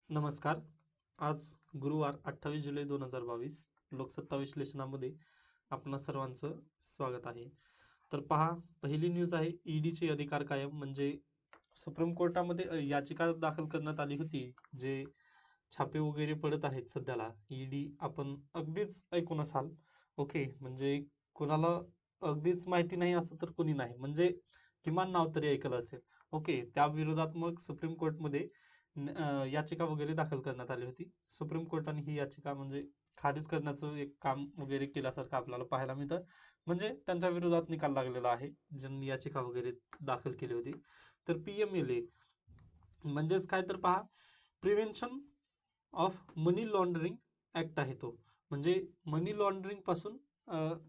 नमस्कार. आज गुरुवार 28 जुलै 2022 लोकसत्ता विश्लेषणामध्ये आपणा सर्वांचं स्वागत आहे. तर पहा, पहिली न्यूज आहे ईडीचे अधिकार कायम. म्हणजे सुप्रीम कोर्टामध्ये याचिका दाखल करण्यात आली होती. जे छापे वगैरे पडत आहेत सध्याला, ईडी आपण अगदीच ऐकून असाल. ओके, म्हणजे कोणाला अगदीच माहिती नाही असं तर कोणी नाही, म्हणजे किमान नाव तरी ऐकलं असेल. ओके, त्या विरोधात मग सुप्रीम कोर्टमध्ये याचिका वगैरे दाखल करण्यात आली होती. सुप्रीम कोर्टाने ही याचिका म्हणजे खारिज करण्याचं एक काम वगैरे केल्यासारखं आपल्याला पाहायला मिळतं. म्हणजे त्यांच्या विरोधात निकाल लागलेला आहे, ज्यांनी याचिका वगैरे दाखल केली होती. तर पीएमएलए म्हणजेच काय तर पहा, prevention of money laundering act आहे तो. म्हणजे मनी लॉन्ड्रिंग पासून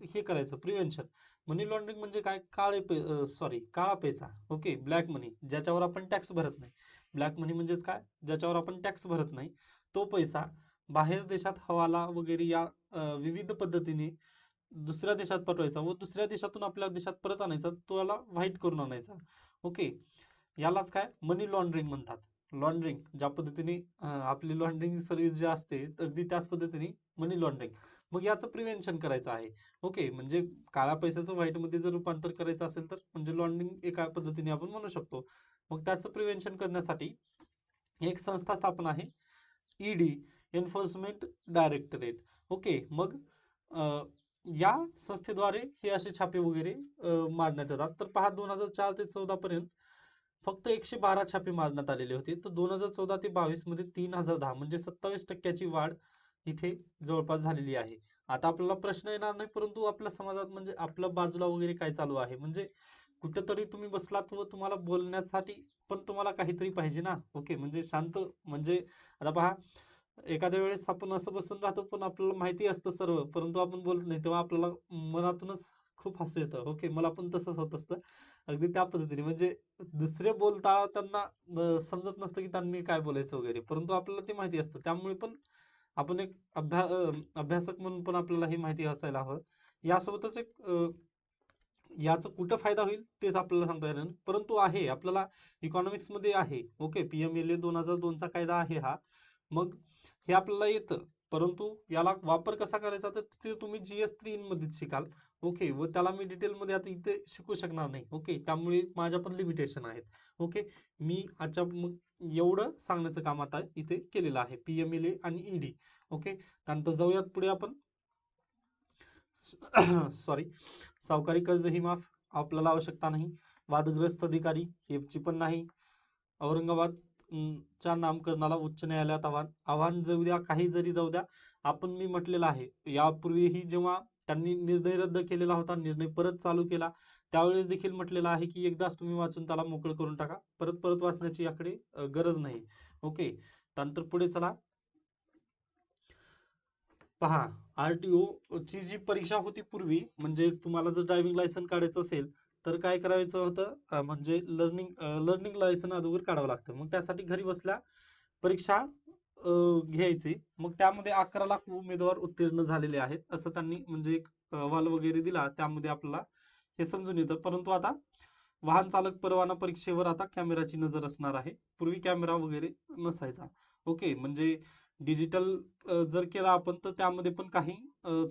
हे करायचं प्रिव्हेन्शन. मनी लॉन्ड्रिंग म्हणजे काय, काळा पैसा. ओके, ब्लॅक मनी, ज्याच्यावर आपण टॅक्स भरत नाही. ब्लॅक मनी म्हणजेच काय, ज्याच्यावर आपण टॅक्स भरत नाही, तो पैसा बाहेर देशात हवाला वगैरे या विविध पद्धतीने दुसऱ्या देशात पाठवायचा व दुसऱ्या देशातून आपल्या देशात परत आणायचा, तो याला व्हाईट करून आणायचा. ओके, यालाच काय मनी लॉन्ड्रिंग म्हणतात. लॉन्ड्रिंग ज्या पद्धतीने आपली लॉन्ड्रिंग सर्व्हिस जी असते, अगदी त्याच पद्धतीने मनी लॉन्ड्रिंग. मग याचं प्रिव्हेन्शन करायचं आहे. ओके, म्हणजे काळ्या पैशाचं व्हाईट मध्ये जर रूपांतर करायचं असेल तर म्हणजे लॉन्ड्रिंग एका पद्धतीने आपण म्हणू शकतो. मग त्याचं प्रिव्हेन्शन करण्यासाठी एक संस्था स्थापन आहे, ईडी, एन्फोर्समेंट डायरेक्टरेट. ओके, मग या संस्थेद्वारे हे असे छापे वगैरे मारण्यात येतात. तर पहा, 2004 ते 14 पर्यंत फक्त 112 छापे मारण्यात आलेले होते. तर 2014 ते 22 मध्ये 3010, म्हणजे 27% वाढ इथे जवळपास झालेली आहे. आता आपल्याला प्रश्न येणार नाही, परंतु आपल्या समाजात म्हणजे आपल्या बाजूला वगैरे काय चालू आहे, म्हणजे कुठेतरी तुम्ही बसलात व तुम्हाला बोलण्यासाठी पण तुम्हाला काहीतरी पाहिजे ना. ओके, म्हणजे शांत, म्हणजे आता पहा, एखाद्या वेळेस आपण असं बसून राहतो पण आपल्याला माहिती असतं सर्व, परंतु आपण बोलत नाही, तेव्हा आपल्याला मनातूनच खूप हसू येतं. ओके, मला पण तसंच होत असतं. अगदी त्या पद्धतीने म्हणजे दुसरे बोलता त्यांना समजत नसतं की त्यांनी काय बोलायचं वगैरे, परंतु आपल्याला ते माहिती असतं. त्यामुळे पण आपण एक अभ्यासक म्हणून पण आपल्याला ही माहिती असायला हवं. यासोबतच एक याचा कुठं फायदा होईल तेच आपल्याला सांगता येणार नाही. परंतु आहे आपल्याला, इकॉनॉमिक्स मध्ये आहे. ओके, पीएमएलए 2002 चा कायदा आहे हा. मग हे आपल्याला येतं, परंतु याला वापर कसा करायचा तर ते तुम्ही GS3 मध्ये शिकाल. ओके, व त्याला मी डिटेलमध्ये आता इथे शिकू शकणार नाही. ओके, त्यामुळे माझ्या पण लिमिटेशन आहेत. ओके, मी आजच्या मग एवढं सांगण्याचं काम आता इथे केलेलं आहे, पीएमएलए आणि ईडी. ओके, त्यानंतर जाऊयात पुढे आपण. सॉरी, सावकारी कर्ज ही माफ, आपल्याला आवश्यकता नाही. वादग्रस्त अधिकारी ची पण नाही. औरंगाबाद च्या नामकरणाला उच्च न्यायालयात आव्हान. आव्हान जाऊ द्या, काही जरी जाऊ द्या, आपण मी म्हटलेलं आहे यापूर्वीही, जेव्हा त्यांनी निर्णय रद्द केलेला होता, निर्णय परत चालू केला, त्यावेळेस देखील म्हटलेलं आहे की एकदाच तुम्ही वाचून त्याला मोकळं करून टाका, परत परत वाचण्याची याकडे गरज नाही. ओके, त्यानंतर पुढे चला. पहा, आरटीओ ची जी परीक्षा होती पूर्वी, म्हणजे तुम्हाला जर ड्रायव्हिंग लायसन काढायचं असेल तर काय करायचं होतं, म्हणजे लर्निंग लायसन अगोदर काढावं लागतं. मग त्यासाठी घरी बसल्या परीक्षा घ्यायची. मग त्यामध्ये 11 लाख उमेदवार उत्तीर्ण झालेले आहेत, असं त्यांनी म्हणजे एक अहवाल वगैरे दिला, त्यामध्ये आपल्याला हे समजून येतं. परंतु आता वाहन चालक परवाना परीक्षेवर आता कॅमेराची नजर असणार आहे. पूर्वी कॅमेरा वगैरे नसायचा. ओके, म्हणजे डिजिटल जर केला आपण तर त्यामध्ये पण काही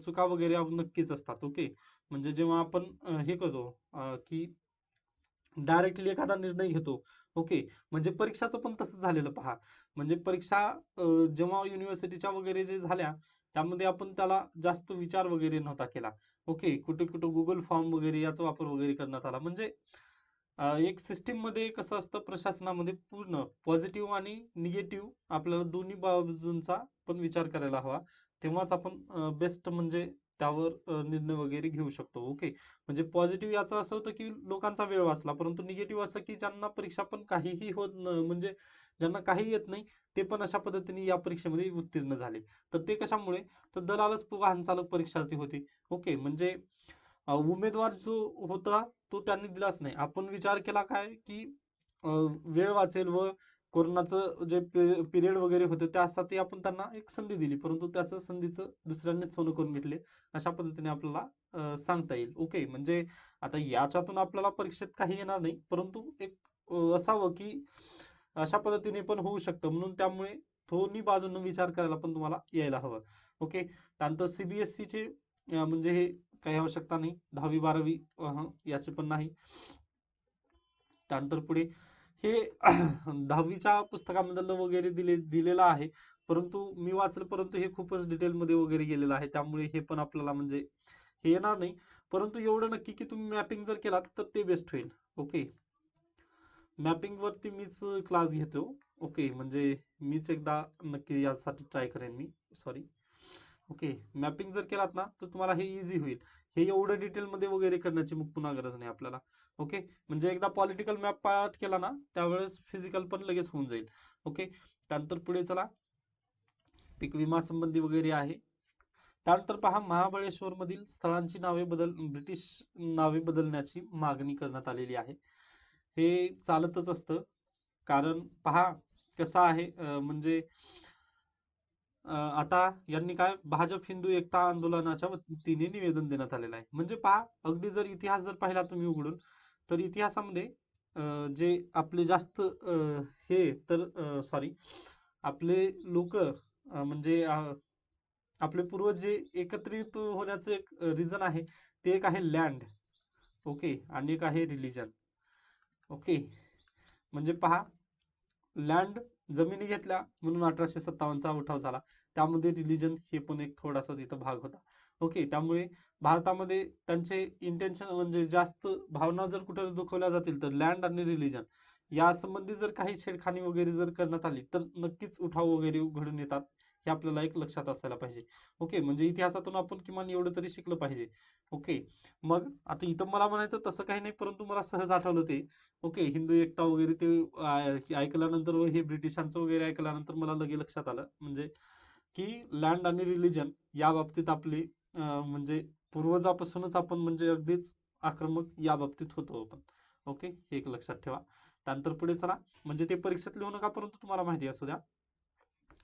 चुका वगैरे नक्कीच असतात. ओके, म्हणजे जेव्हा आपण हे करतो की डायरेक्टली एखादा निर्णय घेतो. ओके, म्हणजे परीक्षाचं पण तसंच झालेलं पहा. म्हणजे परीक्षा जेव्हा युनिव्हर्सिटीच्या वगैरे जे झाल्या, त्यामध्ये आपण त्याला जास्त विचार वगैरे नव्हता केला. ओके, कुठे कुठे गुगल फॉर्म वगैरे याचा वापर वगैरे करण्यात आला. म्हणजे एक सिस्टीम मध्ये कसं असतं, प्रशासनामध्ये पूर्ण पॉझिटिव्ह आणि निगेटिव्ह आपल्याला दोन्ही बाजूंचा पण विचार करायला हवा. तेव्हाच आपण बेस्ट म्हणजे त्यावर निर्णय वगैरे घेऊ शकतो. ओके, म्हणजे पॉझिटिव्ह याचं असं होतं की लोकांचा वेळ वाचला, परंतु निगेटिव्ह असं की ज्यांना परीक्षा पण काहीही होत म्हणजे ज्यांना काही येत नाही, ते पण अशा पद्धतीने या परीक्षेमध्ये उत्तीर्ण झाले. तर ते कशामुळे, तर दलालच वाहन चालक परीक्षार्थी होते. ओके, म्हणजे उमेदवार जो होता तो त्यांनी दिलाच नाही. आपण विचार केला काय की वेळ वाचेल व कोरोनाचं जे पिरियड वगैरे होते त्यासाठी आपण त्यांना एक संधी दिली, परंतु त्याचं संधीचं दुसऱ्यांनीच सोनं करून घेतले, अशा पद्धतीने आपल्याला सांगता येईल. ओके, म्हणजे आता याच्यातून आपल्याला परीक्षेत काही येणार नाही, परंतु एक असावं की अशा पद्धतीने पण होऊ शकतं, म्हणून त्यामुळे दोन्ही बाजूंनी विचार करायला पण तुम्हाला यायला हवं. ओके. त्यानंतर सीबीएसईचे म्हणजे हे काही आवश्यकता नाही. 10वी 12वी याचे पण नाही. त्यानंतर पुढे हे 10वीच्या पुस्तकामधलं वगैरे दिलेलं आहे, परंतु मी वाचलं, परंतु हे खूपच डिटेलमध्ये वगैरे गेलेलं आहे, त्यामुळे हे पण आपल्याला म्हणजे हे येणार नाही. परंतु एवढं नक्की की तुम्ही मॅपिंग जर केलात तर ते बेस्ट होईल. ओके. मॅपिंग वरती मीच क्लास घेतो. ओके, म्हणजे मीच एकदा नक्की यासाठी ट्राय करेन मी. सॉरी. ओके. मॅपिंग जर केलात ना तर तुम्हाला हे इझी होईल. हे एवढं डिटेलमध्ये वगैरे करण्याची मग पुन्हा गरज नाही आपल्याला. ओके. म्हणजे एकदा पॉलिटिकल मॅप पाठ केला ना त्यावेळेस फिजिकल पण लगेच होऊन जाईल. ओके. त्यानंतर पुढे चला, पीक विमा संबंधी वगैरे आहे. त्यानंतर पहा, महाबळेश्वर मधील स्थळांची ब्रिटिश नावे बदलण्याची मागणी करण्यात आलेली आहे. हे चालतच असतं, कारण पहा कसं आहे, म्हणजे आता यांनी काय भाजप हिंदू एकता आंदोलनाच्या वतीने निवेदन देण्यात आलेलं आहे. म्हणजे पहा, अगदी जर इतिहास जर पाहिला तुम्ही उघडून, तर इतिहासामध्ये जे आपले जास्त हे तर सॉरी, आपले लोक म्हणजे आपले पूर्वज जे एकत्रित होण्याचं एक रिझन आहे, ते एक आहे लँड. ओके. आणि एक आहे रिलीजन. ओके. म्हणजे पहा, लँड जमिनी घेतल्या म्हणून 1857चा उठाव झाला. त्यामध्ये रिलीजन हे पण एक थोडासा तिथं भाग होता. ओके. त्यामुळे भारतामध्ये त्यांचे इंटेन्शन म्हणजे जास्त भावना जर कुठे दुखवल्या जातील तर लँड आणि रिलीजन या संबंधी जर काही छेडखानी वगैरे जर करण्यात आली तर नक्कीच उठाव वगैरे घडून येतात. हे आपल्याला एक लक्षात असायला पाहिजे. ओके. म्हणजे इतिहासातून आपण किमान एवढं तरी शिकलं पाहिजे. ओके. मग आता इथं मला म्हणायचं तसं काही नाही, परंतु मला सहज आठवलं ते. ओके. हिंदू एकता वगैरे ते ऐकल्यानंतर व हे ब्रिटिशांचं वगैरे ऐकल्यानंतर मला लगे लक्षात आलं, म्हणजे की लँड आणि रिलीजन या बाबतीत आपले म्हणजे पूर्वजापासूनच आपण म्हणजे अगदीच आक्रमक या बाबतीत होतो आपण. ओके. हे एक लक्षात ठेवा. त्यानंतर पुढे चला, म्हणजे ते परीक्षेत लिहू नका, परंतु तुम्हाला माहिती असू द्या.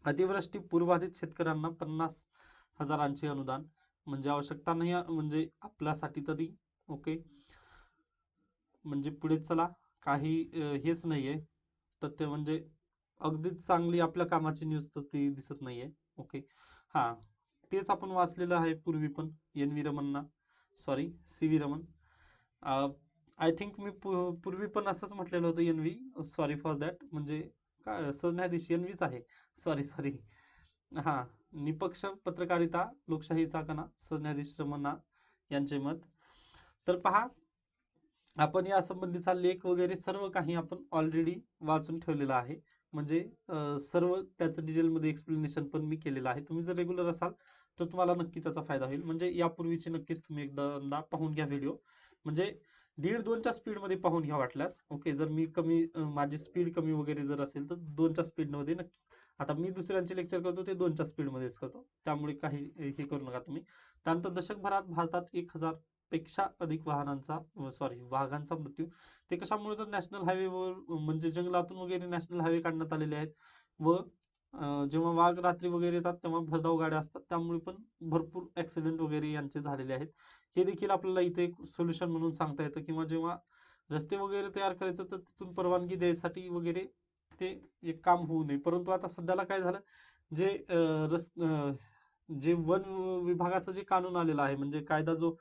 अतिवृष्टी पूरबाधित शेतकऱ्यांना 50,000चे अनुदान, म्हणजे आवश्यकता नाही म्हणजे आपल्यासाठी तरी. ओके. म्हणजे पुढे चला, काही हेच नाहीये तथ्य, म्हणजे अगदीच चांगली आपल्या कामाची न्यूज तर ती दिसत नाहीये. ओके. हा, तेच आपण वाचलेलं आहे पूर्वी पण, N V Ramanna, sorry C V Raman. I think मी पूर्वी पण असंच म्हटलेलं होतं N V, sorry for that. म्हणजे काय सरन्यायाधीश एन व्हीच आहे. Sorry sorry. हा, निपक्ष पत्रकारिता लोकशाहीचा कणा सरन्यायाधीश रमन्ना यांचे मत. तर पहा, आपण या संबंधीचा लेख वगैरे सर्व काही आपण ऑलरेडी वाचून ठेवलेला आहे. म्हणजे सर्व त्याचं डिटेलमध्ये एक्सप्लेनेशन पण मी केलेलं आहे. तुम्ही जर रेग्युलर असाल तर तुम्हाला नक्की त्याचा फायदा होईल. म्हणजे यापूर्वीचे नक्कीच तुम्ही एकदा पाहून घ्या व्हिडिओ. म्हणजे 1.5-2च्या स्पीडमध्ये पाहून घ्या वाटल्यास. ओके. जर मी माझी स्पीड कमी वगैरे जर असेल तर 2च्या स्पीडमध्ये नक्की. आता मी दुसऱ्यांचे लेक्चर करतो ते 2च्या स्पीडमध्येच करतो, त्यामुळे काही हे करू नका तुम्ही. त्यानंतर दशकभरात भारतात 1,000 पेक्षा अधिक वाघांचा मृत्यू. ते कशामुळे, तर नॅशनल हायवेवर म्हणजे जंगलातून वगैरे नॅशनल हायवे काढण्यात आलेले आहेत, व जेव्हा वाघ रात्री वगैरे येतात तेव्हा भरधाव गाड्या असतात, त्यामुळे पण भरपूर ऍक्सिडेंट वगैरे यांचे झालेले आहेत. हे देखील आपल्याला इथे एक सोल्युशन म्हणून सांगता येतं. किंवा जेव्हा रस्ते वगैरे तयार करायचं तर तिथून परवानगी द्यायसाठी वगैरे ते एक काम होऊ नये. परंतु आता सध्याला काय झालं, जे जे वन विभागाचं जे कानून आलेलं आहे, म्हणजे कायदा जो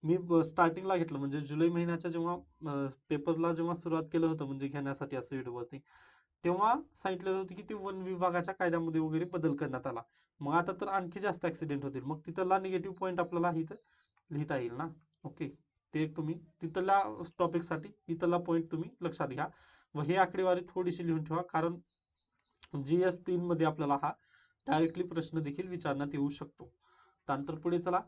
मी स्टार्टिंगला घेतलं, म्हणजे जुलै महिन्याच्या जेव्हा पेपरला जेव्हा सुरुवात केलं होतं म्हणजे घेण्यासाठी असं युट्यूबवरती, तेव्हा सांगितलं होतं की ते वन विभागाच्या कायद्यामध्ये वगैरे बदल करण्यात आला. मग आता तर आणखी जास्त ऍक्सिडेंट होतील. मग तिथला निगेटिव्ह पॉईंट आपल्याला इथं लिहिता येईल ना. ओके. ते तुम्ही तिथल्या टॉपिकसाठी इथला पॉईंट तुम्ही लक्षात घ्या, व ही आकडेवारी थोडीशी लिहून ठेवा, कारण GS 3 मध्ये आपल्याला हा डायरेक्टली प्रश्न देखील विचारण्यात येऊ शकतो. त्यानंतर पुढे चला,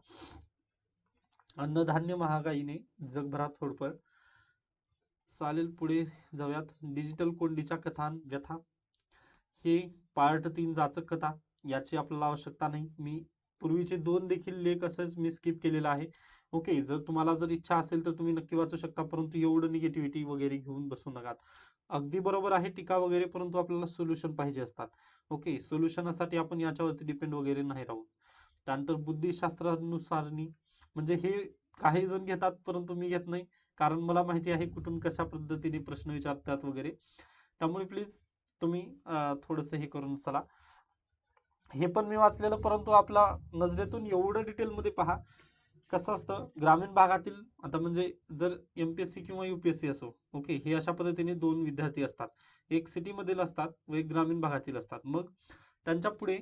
अन्नधान्य महागाईने जगभरात होरपळ. चालेल, पुढे जाऊयात. डिजिटल कोंडीच्या कथा व्यथा, हे पार्ट 3 जाचक कथा, याची आपल्याला आवश्यकता नाही. मी पूर्वीचे 2 देखील लेख असंच मी स्किप केलेला आहे. ओके. जर तुम्हाला जर इच्छा असेल तर तुम्ही नक्की वाचू शकता, परंतु एवढं निगेटिव्हिटी वगैरे घेऊन बसू नका. अगदी बरोबर आहे टीका वगैरे, परंतु आपल्याला सोल्युशन पाहिजे असतात. ओके. सोल्युशनसाठी आपण याच्यावरती डिपेंड वगैरे नाही राहू. त्यानंतर बुद्धिशास्त्रानुसारनी, म्हणजे हे काही जण घेतात परंतु मी घेत नाही, कारण मला माहिती आहे कुठून कशा पद्धतीने प्रश्न विचारतात वगैरे. त्यामुळे प्लीज तुम्ही थोडंसं हे करून चला. हे पण मी वाचलेलं, परंतु आपला नजरेतून एवढं डिटेलमध्ये पहा. कसं असतं ग्रामीण भागातील, आता म्हणजे जर एमपीएससी किंवा युपीएससी असो, ओके, हे अशा पद्धतीने दोन विद्यार्थी असतात. एक सिटी मधील असतात व एक ग्रामीण भागातील असतात. मग त्यांच्या पुढे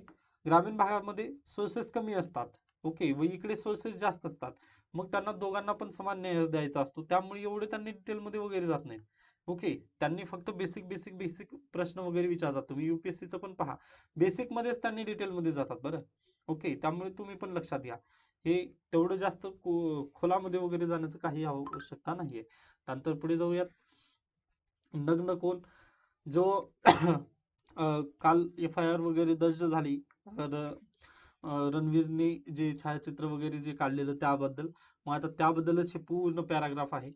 ग्रामीण भागामध्ये सोर्सेस कमी असतात, ओके, व इकडे सोर्सेस जास्त असतात. मग त्यांना दोघांना पण समान न्याय द्यायचा असतो, त्यामुळे एवढे त्यांनी डिटेलमध्ये वगैरे जात नाहीत. ओके, त्यांनी फक्त बेसिक बेसिक बेसिक प्रश्न वगैरे विचारतात. तुम्ही युपीएससीचं पण पहा, बेसिक मध्येच त्यांनी डिटेलमध्ये जातात बरं. ओके, त्यामुळे तुम्ही पण लक्षात घ्या, हे तेवढं जास्त खोलामध्ये वगैरे जाण्याचं काही आवश्यकता नाहीये. त्यानंतर पुढे जाऊयात. नग्न कोण, जो काल FIR वगैरे दर्ज झाली, तर रणवीरने जे छायाचित्र वगैरे जे काढलेलं त्याबद्दल. मग आता त्याबद्दलच हे पूर्ण पॅराग्राफ आहे.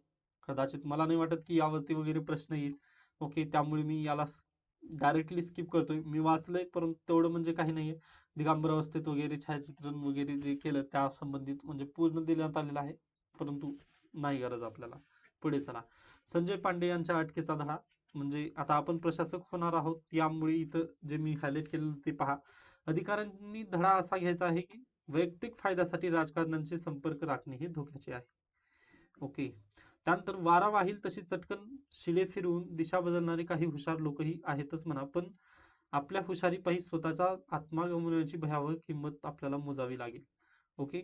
कदाचित मला नाही वाटत की यावरती वगैरे प्रश्न येईल. ओके, त्यामुळे मी याला डायरेक्टली स्किप करतोय. मी वाचलंय परंतु तेवढं म्हणजे काही नाहीये. दिगंबर अवस्थेत वगैरे छायाचित्रण वगैरे जे केलं त्या संबंधित म्हणजे पूर्ण देण्यात आलेलं आहे, परंतु नाही गरज आपल्याला. पुढे चला. संजय पांडे यांच्या अटकेचा धडा, म्हणजे आता आपण प्रशासक होणार आहोत, यामुळे इथं जे मी हायलाइट केलेलं ते पहा. अधिकाऱ्यांनी धडा असा घ्यायचा आहे की वैयक्तिक फायद्यासाठी राजकारण्यांशी संपर्क राखणे हे धोक्याचे आहे. ओके, त्यानंतर वारा वाहील तशी चटकन शिले फिरवून दिशा बदलणारे काही हुशार लोकही आहेतच म्हणा, पण आपल्या हुशारीपायी स्वतःचा आत्मा गमावण्याची भयावह किंमत आपल्याला मोजावी लागेल. ओके,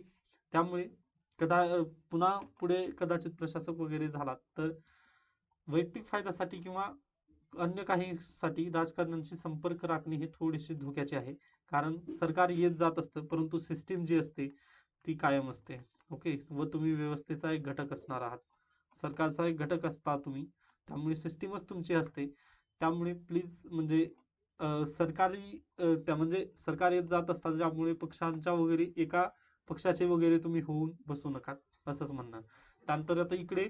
त्यामुळे पुन्हा पुढे कदाचित प्रशासक वगैरे झालात तर वैयक्तिक फायद्यासाठी किंवा अन्य काहीसाठी राजकारण्यांशी संपर्क राखणे हे थोडेसे धोक्याचे आहे. कारण सरकार येत जात असतं, परंतु सिस्टीम जी असते ती कायम असते. ओके, व तुम्ही व्यवस्थेचा एक घटक असणार आहात, सरकारचा एक घटक असता तुम्ही, त्यामुळे सिस्टीमच तुमची असते. त्यामुळे प्लीज म्हणजे सरकारी त्या म्हणजे सरकार येत जात असतात, ज्यामुळे पक्षांच्या वगैरे एका पक्षाचे वगैरे तुम्ही होऊन बसू नका, असंच म्हणणं. त्यानंतर आता इकडे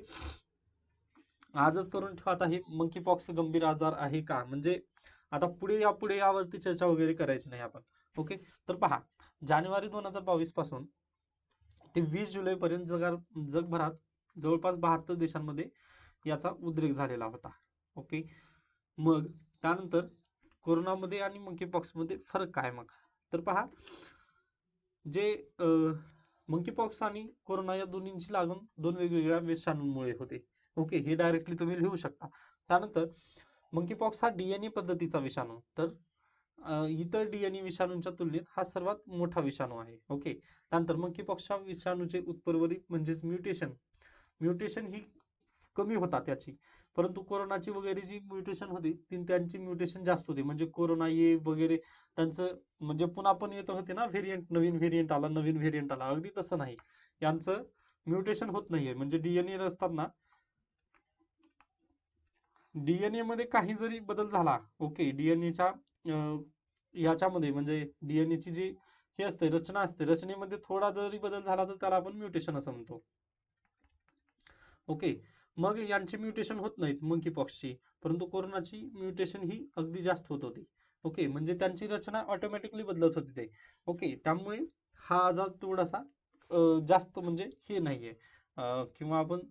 आजच करून ठेवा, आता हे मंकी पॉक्स गंभीर आजार आहे का, म्हणजे आता पुढे यावरती चर्चा वगैरे करायची नाही आपण. ओके, तर पहा, जानेवारी 2022 पासून ते 20 जुलै पर्यंत जगभरात जवळपास 72 देशांमध्ये याचा उद्रेक झालेला होता. ओके, मग त्यानंतर कोरोनामध्ये आणि मंकी पॉक्समध्ये फरक काय मग, तर पहा, जे मंकी पॉक्स आणि कोरोना या दोन्हींची लागण दोन वेगवेगळ्या विषाणूंमुळे होते. ओके, हे डायरेक्टली तुम्ही लिहू शकता. त्यानंतर मंकी पॉक्स हा डीएनए पद्धतीचा विषाणू, तर इतर डीएनए विषाणूंच्या तुलनेत हा सर्वात मोठा विषाणू आहे. ओके, त्यानंतर मंकी पॉक्सच्या विषाणूचे उत्परिवर्तित म्हणजेच म्युटेशन म्युटेशन ही कमी होतात त्याची, परंतु कोरोनाची वगैरे जी म्युटेशन होती ती त्यांची म्युटेशन जास्त होती. म्हणजे कोरोना ये वगैरे त्यांचं म्हणजे पुन्हा पण येत होते ना व्हेरियंट, नवीन व्हेरियंट आला, नवीन व्हेरियंट आला, अगदी तसं नाही, यांचं म्युटेशन होत नाहीये. म्हणजे डीएनए असतात ना, डीएनए मध्ये काही जरी बदल झाला, ओके, डीएनएच्या याच्यामध्ये म्हणजे डीएनएची जी हे असते रचना असते, रचनेमध्ये थोडा जरी बदल झाला तर त्याला आपण म्युटेशन असं म्हणतो. ओके, मग यांची म्युटेशन होत नाहीत मंकी पॉक्सची, परंतु कोरोनाची म्युटेशन ही अगदी जास्त होत होती. ओके, म्हणजे त्यांची रचना ऑटोमॅटिकली बदलत होती ते. ओके, त्यामुळे हा आजार थोडासा जास्त म्हणजे हे नाहीये, किंवा आपण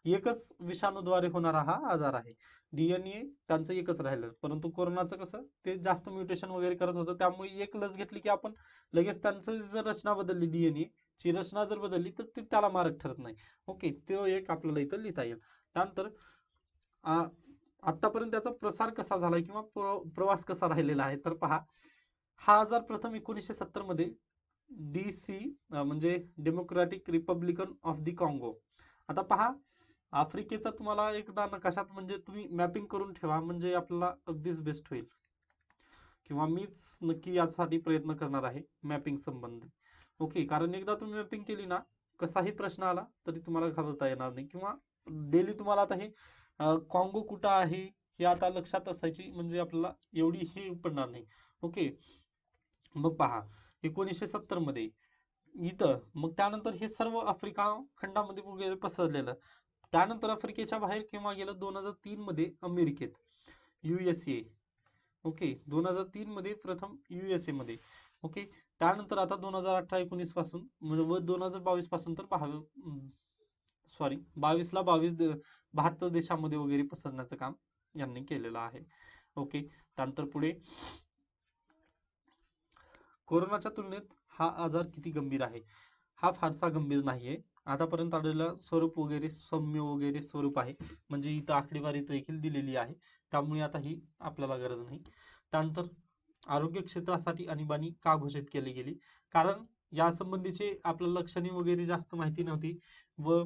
एकच विषाणूद्वारे होणारा हा आजार आहे. डीएनए त्यांचं एकच राहिलं, परंतु कोरोनाचं कसं ते जास्त म्युटेशन वगैरे करत होतं, त्यामुळे एक लस घेतली की आपण लगेच त्यांचं जर रचना बदलली, डीएनए ची रचना जर बदलली तर ते त्याला मारक ठरत नाही. ओके, तो एक आपल्याला इथं लिहिता येईल. त्यानंतर आतापर्यंत त्याचा प्रसार कसा झालाय किंवा प्रवास कसा राहिलेला आहे, तर पहा, हा आजार प्रथम 1970 मध्ये DC म्हणजे democratic Republican of the Congo. आता पहा, आफ्रिकेचा तुम्हाला एकदा नकाशात म्हणजे तुम्ही मॅपिंग करून ठेवा, म्हणजे आपल्याला अगदीच बेस्ट होईल, किंवा मीच नक्की यासाठी प्रयत्न करणार आहे मॅपिंग संबंधी. ओके, कारण एकदा तुम्ही मॅपिंग केली ना, कसाही प्रश्न आला तरी तुम्हाला घालवता येणार नाही, किंवा डेली तुम्हाला आता हे कॉंगो कुठं आहे हे आता लक्षात असायची म्हणजे आपल्याला एवढी हे पडणार नाही. ओके, मग पहा, 1970 मध्ये इथं, मग त्यानंतर हे सर्व आफ्रिका खंडामध्ये वगैरे पसरलेलं. त्यानंतर आफ्रिकेच्या बाहेर केव्हा गेलं, 2003 मध्ये अमेरिकेत, USA. ओके, 2003 मध्ये प्रथम USA मध्ये. ओके, त्यानंतर आता 2018-19 पासून व 2022 पासून तर 72 देशामध्ये वगैरे पसरण्याचं काम यांनी केलेलं आहे. ओके, त्यानंतर पुढे कोरोनाच्या तुलनेत हा आजार किती गंभीर आहे? हा फारसा गंभीर नाहीये. आतापर्यंत आलेलं स्वरूप वगैरे सौम्य वगैरे स्वरूप आहे. म्हणजे इथं आकडेवारी देखील दिलेली आहे. त्यामुळे आता ही आपल्याला गरज नाही. त्यानंतर आरोग्य क्षेत्रासाठी आणीबाणी का घोषित केली गेली? कारण यासंबंधीची आपल्याला लक्षणे वगैरे जास्त माहिती नव्हती व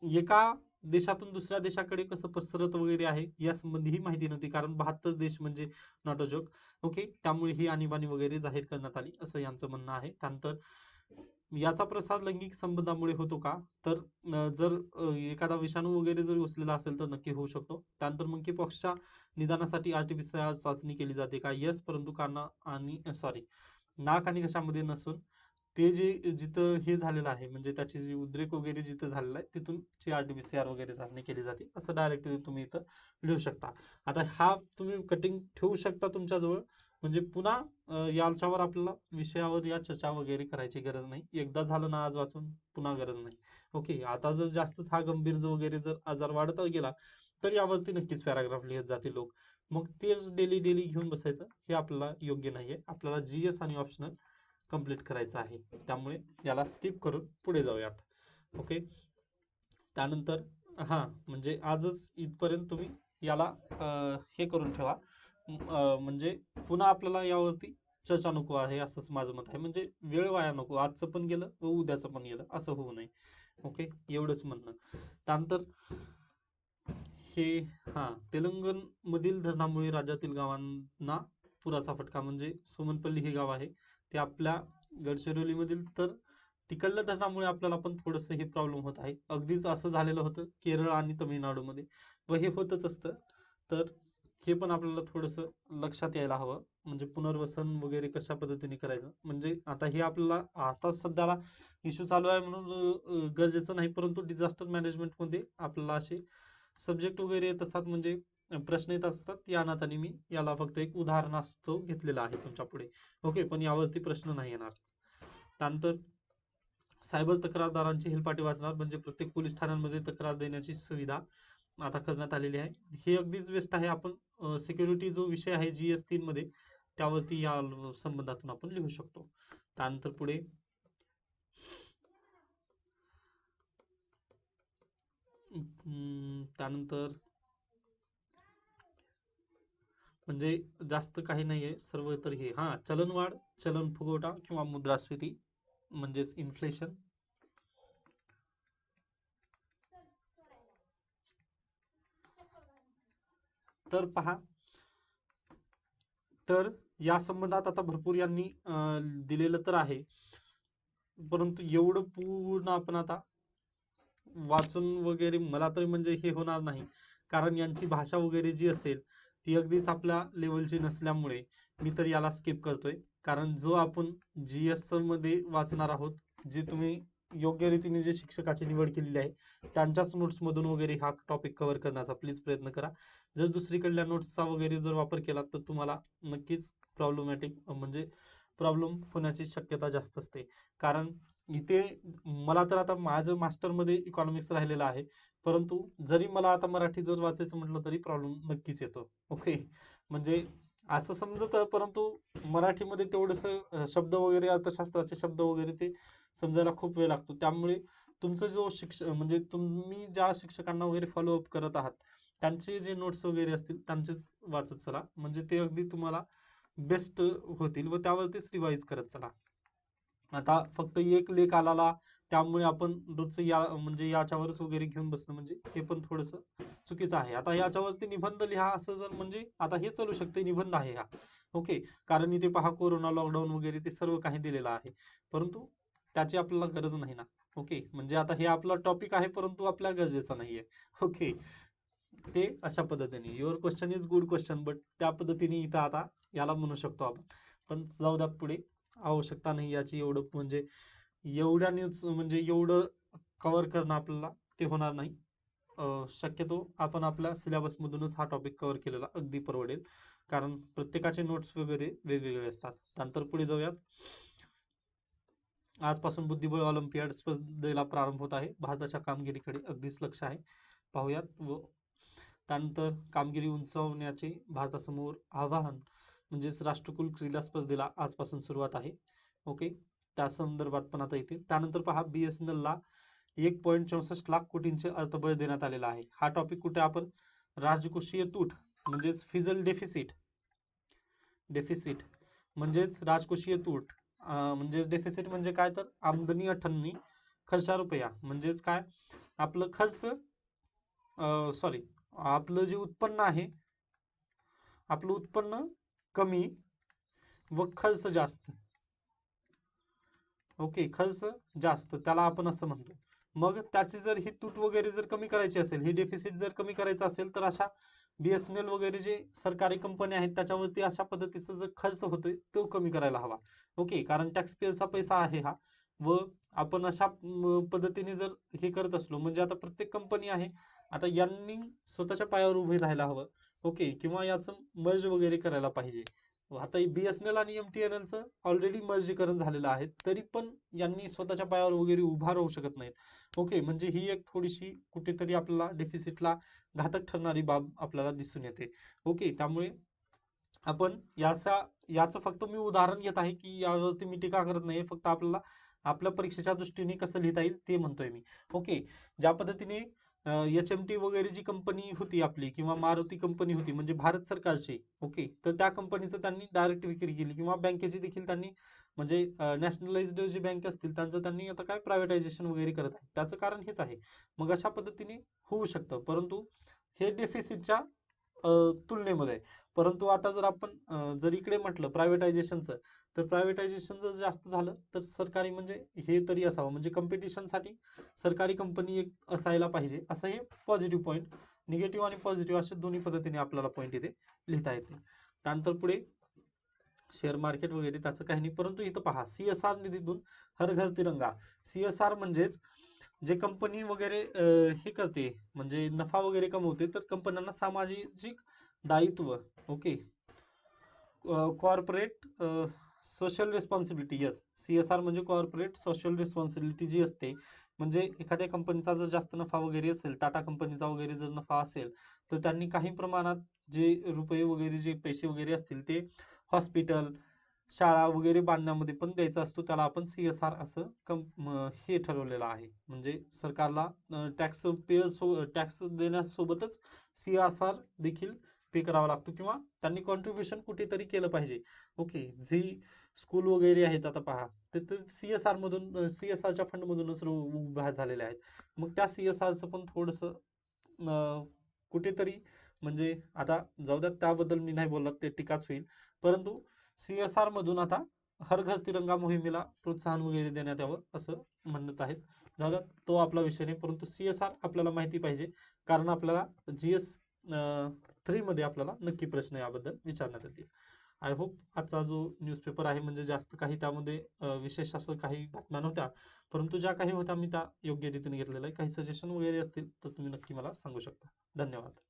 एका देशातून दुसऱ्या देशाकडे कसं पसरत वगैरे आहे यासंबंधी ही माहिती नव्हती. कारण 72 देश म्हणजे नॉट अ जोक. ओके, त्यामुळे ही आणीबाणी वगैरे जाहीर करण्यात आली असं यांचं म्हणणं आहे. त्यानंतर याचा प्रसार लैंगिक संबंधामुळे होतो का? तर जर एखादा विषाणू वगैरे जर घुसलेला असेल तर नक्की होऊ शकतो. त्यानंतर मंकी पॉक्सच्या निदानासाठी आरटीपीसीआर चाचणी केली जाते का? येस, परंतु काना आणि सॉरी नाक आणि घशामध्ये नसून ते जे जिथं हे झालेलं आहे म्हणजे त्याची जी उद्रेक वगैरे जिथं झालेला आहे तिथून ची आरटीपीसीआर वगैरे चाचणी केली जाते असं डायरेक्टली तुम्ही इथं लिहू शकता. आता हा तुम्ही कटिंग ठेवू शकता तुमच्याजवळ म्हणजे पुन्हा याच्यावर आपल्याला विषयावर या चर्चा वगैरे करायची गरज नाही. एकदा झालं ना आज वाचून पुन्हा गरज नाही. ओके, आता जर जास्तच हा गंभीर जो वगैरे जर आजार वाढत गेला तर यावरती नक्कीच पॅराग्राफ लिहित जाते लोक. मग तेच डेली डेली घेऊन बसायचं हे आपल्याला योग्य नाहीये. आपल्याला जीएस आणि ऑप्शनल कंप्लीट करायचं आहे. त्यामुळे याला स्किप करून पुढे जाऊयात. ओके, त्यानंतर हा म्हणजे आजच इथपर्यंत तुम्ही याला हे करून ठेवा. म्हणजे पुन्हा आपल्याला यावरती चर्चा नको आहे असंच माझं मत आहे. म्हणजे वेळ वाया नको, आजचं पण गेलं व उद्याचं पण गेलं असं होऊ नये. ओके, एवढंच म्हणणं. त्यानंतर हे हा तेलंगण मधील धरणामुळे राज्यातील गावांना पुराचा फटका म्हणजे सोमनपल्ली हे गाव आहे ते आपल्या गडचिरोली मधील तर तिकडल्या धरणामुळे आपल्याला पण थोडंसं हे प्रॉब्लेम होत आहे. अगदीच असं झालेलं होतं केरळ आणि तामिळनाडूमध्ये व हे होतच असतं. तर हे पण आपल्याला थोडंसं लक्षात यायला हवं. म्हणजे पुनर्वसन वगैरे कशा पद्धतीने करायचं म्हणजे आता हे आपल्याला आता सध्याला इश्यू चालू आहे म्हणून गरजेचं नाही, परंतु डिझास्टर मॅनेजमेंटमध्ये आपल्याला असे सब्जेक्ट वगैरे येत असतात म्हणजे प्रश्न येत असतात. या नात्याने मी याला फक्त एक उदाहरणास्तव घेतलेला आहे तुमच्या पुढे. ओके, पण यावरती प्रश्न नाही येणार. त्यानंतर सायबर तक्रारदारांची हेलपाटे वाचणार म्हणजे प्रत्येक पोलीस ठाण्यांमध्ये तक्रार देण्याची सुविधा आता करण्यात आलेली आहे. हे अगदीच बेस्ट आहे. आपण सिक्युरिटी जो विषय आहे GS3 मध्ये त्यावरती या संबंधातून आपण लिहू शकतो. त्यानंतर पुढे त्यानंतर म्हणजे जास्त काही नाहीये सर्व तर हे हा चलनवाढ, चलन फुगवटा किंवा मुद्रास्फीती म्हणजेच इन्फ्लेशन. तर पहा, तर या संबंधात आता भरपूर यांनी दिलेलं तर आहे, परंतु एवढं पूर्ण आपण आता वाचून वगैरे मला तरी म्हणजे हे होणार नाही. कारण यांची भाषा वगैरे जी असेल ती अगदीच आपल्या लेवलची नसल्यामुळे मी तर याला स्किप करतोय. कारण जो आपण GS मध्ये वाचणार आहोत, जे तुम्ही योग्य रीतीने जे शिक्षकाची निवड केलेली आहे त्यांच्याच नोट्समधून वगैरे हा टॉपिक कव्हर करण्याचा प्लीज प्रयत्न करा. जर दुसरीकडल्या नोट्सचा वगैरे जर वापर केला तर तुम्हाला नक्कीच प्रॉब्लेमॅटिक म्हणजे प्रॉब्लेम होण्याची शक्यता जास्त असते. कारण इथे मला तर आता माझं मास्टरमध्ये इकॉनॉमिक्स राहिलेलं आहे, परंतु जरी मला आता मराठी जर वाचायचं म्हटलं तरी प्रॉब्लेम नक्कीच येतो. ओके, म्हणजे असं समजतं, परंतु मराठीमध्ये तेवढंसं शब्द वगैरे अर्थशास्त्राचे शब्द वगैरे ते समजायला खूप वेळ लागतो. त्यामुळे तुमचं जो म्हणजे तुम्ही ज्या शिक्षकांना वगैरे फॉलोअप करत आहात त्यांचे जे नोट्स वगैरे असतील त्यांचेच वाचत चला म्हणजे ते अगदी तुम्हाला बेस्ट होतील व त्यावरतीच रिवाईज करत चला. आता फक्त एक लेख आला त्यामुळे आपण रोजचं या म्हणजे याच्यावरच वगैरे घेऊन बसणं म्हणजे हे पण थोडंसं चुकीचं आहे. आता याच्यावरती निबंध लिहा असं जर म्हणजे आता हे चालू शकते निबंध आहे हा. ओके, कारण इथे पहा कोरोना लॉकडाऊन वगैरे ते सर्व काही दिलेलं आहे, परंतु त्याची आपल्याला गरज नाही ना. ओके, म्हणजे आता हे आपला टॉपिक आहे परंतु आपल्या गरजेचं नाहीये. ओके, ते अशा पद्धतीने your question is good question but त्या पद्धतीने इथं आता याला म्हणू शकतो आपण. पण जाऊ द्यात पुढे, आवश्यकता नाही याची एवढं म्हणजे एवढ्या न्यूज म्हणजे एवढं कव्हर करणं आपल्याला ते होणार नाही. शक्यतो आपण आपल्या सिलेबसमधूनच हा टॉपिक कव्हर केलेला अगदी परवडेल. कारण प्रत्येकाचे नोट्स वगैरे वेगवेगळे असतात. त्यानंतर पुढे जाऊयात. आजपासून बुद्धिबळ ऑलिम्पियाड स्पर्धेला प्रारंभ होत आहे. भारताच्या कामगिरीकडे अगदीच लक्ष आहे, पाहूयात. व त्यानंतर कामगिरी उंचावण्याचे भारतासमोर आव्हान म्हणजेच राष्ट्रकुल क्रीडा स्पर्धेला आजपासून सुरुवात आहे. ओके, त्या संदर्भात पण आता येतील. त्यानंतर पहा, BSNL ला 1.64 लाख कोटींचे अर्थबळ देण्यात आलेलं आहे. हा टॉपिक कुठे आपण राजकोषीय तूट म्हणजेच फिजल डेफिसिट, डेफिसिट म्हणजेच राजकोषीय तूट, म्हणजेच डेफिसिट म्हणजे काय, तर आमदनी अठ्ठन्नी खर्चा रुपया, म्हणजेच काय आपलं खर्च, सॉरी, आपलं जे उत्पन्न आहे, आपलं उत्पन्न कमी व खर्च जास्त. ओके, खर्च जास्त त्याला आपण असं म्हणतो. मग त्याची जर ही तूट वगैरे जर कमी करायची असेल, ही डेफिसिट जर कमी करायचं असेल, तर अशा BSNL वगैरे जे सरकारी कंपन्या आहेत त्याच्यावरती अशा पद्धतीचा जो खर्च होतोय तो कमी करायला हवा. ओके, कारण टॅक्स पेअरचा पैसा आहे हा, व आपण अशा पद्धतीने जर हे करत असलो, म्हणजे आता प्रत्येक कंपनी आहे, आता यांनी स्वतःच्या पायावर उभे राहायला हवं. ओके, किंवा याचं मर्ज वगैरे करायला पाहिजे. आता BSNL आणि MTNLचं ऑलरेडी मर्जीकरण झालेलं आहे, तरी पण यांनी स्वतःच्या पायावर वगैरे उभा राहू शकत नाहीत. ओके, म्हणजे ही एक थोडीशी कुठेतरी आपल्याला डेफिसिटला घातक ठरणारी बाब आपल्याला दिसून येते. ओके, त्यामुळे आपण याचं फक्त मी उदाहरण घेत आहे, की यावरती मी टीका करत नाही, फक्त आपल्याला आपल्या परीक्षेच्या दृष्टीने कसं लिहिता येईल ते म्हणतोय मी. ओके, ज्या पद्धतीने HMT वगैरे जी कंपनी होती आपली, किंवा मारुती कंपनी होती, म्हणजे भारत सरकारची. ओके, तर त्या कंपनीचं त्यांनी डायरेक्ट विक्री केली, किंवा बँकेची देखील त्यांनी, म्हणजे नॅशनलाइज्ड जी बँक असतील त्यांचं त्यांनी आता काय प्रायव्हेटायझेशन वगैरे करत आहे. त्याचं कारण हेच आहे. मग अशा पद्धतीने होऊ शकतं, परंतु हे डेफिसिटच्या तुलनेमध्ये. परंतु आता जर आपण जर इकडे म्हटलं प्रायव्हेटायझेशनचं, तर प्रायव्हेटायझेशन जर जास्त झालं तर सरकारी, म्हणजे हे तरी असावं, म्हणजे कम्पिटिशनसाठी सरकारी कंपनी एक असायला पाहिजे, असं हे पॉझिटिव्ह पॉईंट. निगेटिव्ह आणि पॉझिटिव्ह अशा दोन्ही पद्धतीने आपल्याला पॉईंट इथे लिहिता येते. त्यानंतर पुढे शेअर मार्केट वगैरे त्याचं काही नाही, परंतु इथं पहा, CSR निधीतून हर घर तिरंगा. CSR म्हणजेच जे कंपनी वगैरे हे करते, म्हणजे नफा वगैरे कमवते, तर कंपन्यांना सामाजिक दायित्व. Okay, corporate social responsibility. Yes, CSR म्हणजे कॉर्पोरेट सोशल रिस्पॉन्सिबिलिटी जी असते, म्हणजे एखाद्या कंपनीचा जर जास्त नफा वगैरे असेल, टाटा कंपनीचा वगैरे जर नफा असेल, तर त्यांनी काही प्रमाणात जे रुपये वगैरे, जे पैसे वगैरे असतील, ते हॉस्पिटल, शाळा वगैरे बांधण्यामध्ये पण द्यायचा असतो. त्याला आपण CSR असं हे ठरवलेलं आहे. म्हणजे सरकारला टॅक्स देण्यासोबतच CSR देखील पे करावा लागतो, किंवा त्यांनी कॉन्ट्रीब्युशन कुठेतरी केलं पाहिजे. ओके, जी स्कूल वगैरे आहेत आता पहा, तर CSR मधून, CSRच्या फंड मधूनच उभ्या झालेल्या आहेत. मग त्या CSRचं पण थोडंसं कुठेतरी, म्हणजे आता जाऊ द्या, त्याबद्दल मी नाही बोलत, ते टीकाच होईल. परंतु CSR मधून आता हर घर तिरंगा मोहिमेला प्रोत्साहन वगैरे देण्यात यावं असं म्हणत आहेत. जाऊ द्या, तो आपला विषय नाही, परंतु CSR आपल्याला माहिती पाहिजे, कारण आपल्याला GS3 मध्ये आपल्याला नक्की प्रश्न याबद्दल विचारण्यात येतील. आय होप आजचा जो न्यूजपेपर आहे, म्हणजे जास्त काही त्यामध्ये विशेष असं काही बातम्या नव्हत्या, परंतु ज्या काही होत्या मी त्या योग्य रीतीने घेतलेल्या आहे. काही सजेशन वगैरे असतील तर तुम्ही नक्की मला सांगू शकता. धन्यवाद.